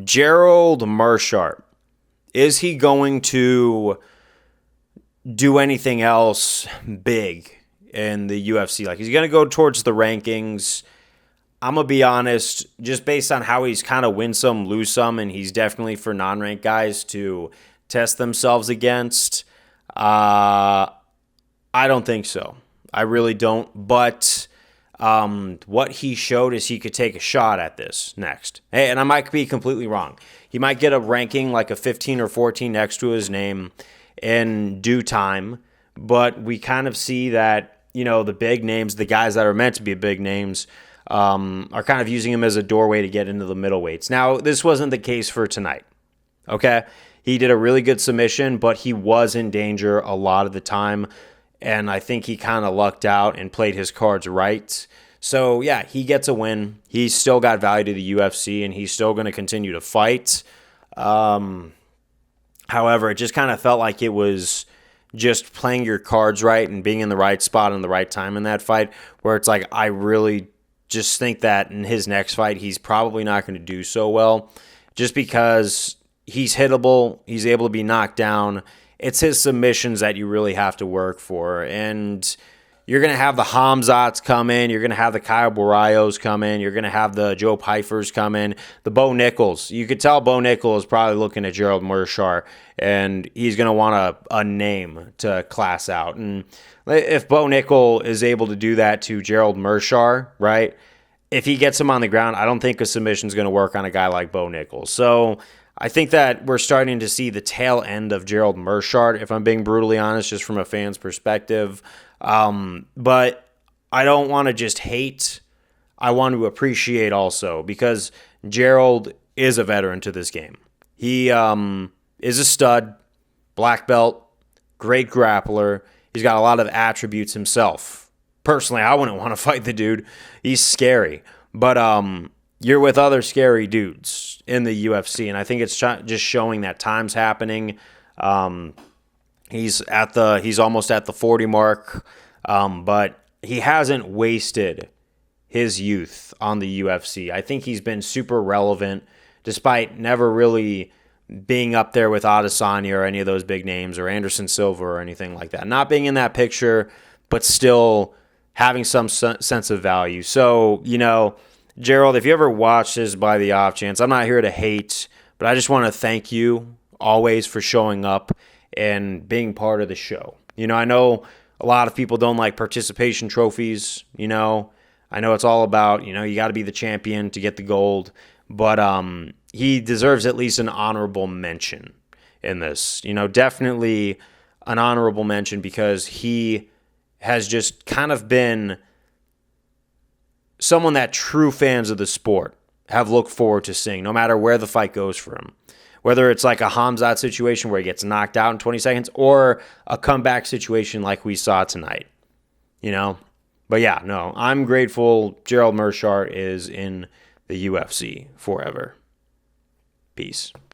Gerald Meerschaert, is he going to do anything else big in the UFC? Like, he's going to go towards the rankings. I'm going to be honest, just based on how he's kind of win some, lose some, and he's definitely for non-ranked guys to test themselves against. I don't think so. I really don't. But what he showed is he could take a shot at this next. Hey, and I might be completely wrong. He might get a ranking like a 15 or 14 next to his name in due time. But we kind of see that, the big names, the guys that are meant to be big names, are kind of using him as a doorway to get into the middleweights. Now, this wasn't the case for tonight. Okay? He did a really good submission, but he was in danger a lot of the time. And I think he kind of lucked out and played his cards right. So, yeah, he gets a win. He's still got value to the UFC, and he's still going to continue to fight. However, it just kind of felt like it was just playing your cards right and being in the right spot and the right time in that fight, where it's like, I really just think that in his next fight, he's probably not going to do so well, just because he's hittable, he's able to be knocked down. It's his submissions that you really have to work for. And you're going to have the Hamzats come in. You're going to have the Kyle Barrios come in. You're going to have the Joe Pyfers come in. The Bo Nichols. You could tell Bo Nichols is probably looking at Gerald Meerschaert, and he's going to want a name to class out. And if Bo Nichols is able to do that to Gerald Meerschaert, right, if he gets him on the ground, I don't think a submission is going to work on a guy like Bo Nichols. So I think that we're starting to see the tail end of Gerald Meerschaert, if I'm being brutally honest, just from a fan's perspective. But I don't want to just hate. I want to appreciate also, because Gerald is a veteran to this game. He is a stud, black belt, great grappler. He's got a lot of attributes himself. Personally, I wouldn't want to fight the dude. He's scary. But you're with other scary dudes in the UFC, and I think it's just showing that time's happening. He's almost at the 40 mark, but he hasn't wasted his youth on the UFC. I think he's been super relevant, despite never really being up there with Adesanya or any of those big names, or Anderson Silva or anything like that. Not being in that picture, but still having some sense of value. So, Gerald, if you ever watch this by the off chance, I'm not here to hate, but I just want to thank you always for showing up and being part of the show. I know a lot of people don't like participation trophies. I know it's all about, you got to be the champion to get the gold, but he deserves at least an honorable mention in this. Definitely an honorable mention, because he has just kind of been someone that true fans of the sport have looked forward to seeing, no matter where the fight goes for him. Whether it's like a Hamzat situation where he gets knocked out in 20 seconds, or a comeback situation like we saw tonight. But yeah, no, I'm grateful Gerald Meerschaert is in the UFC forever. Peace.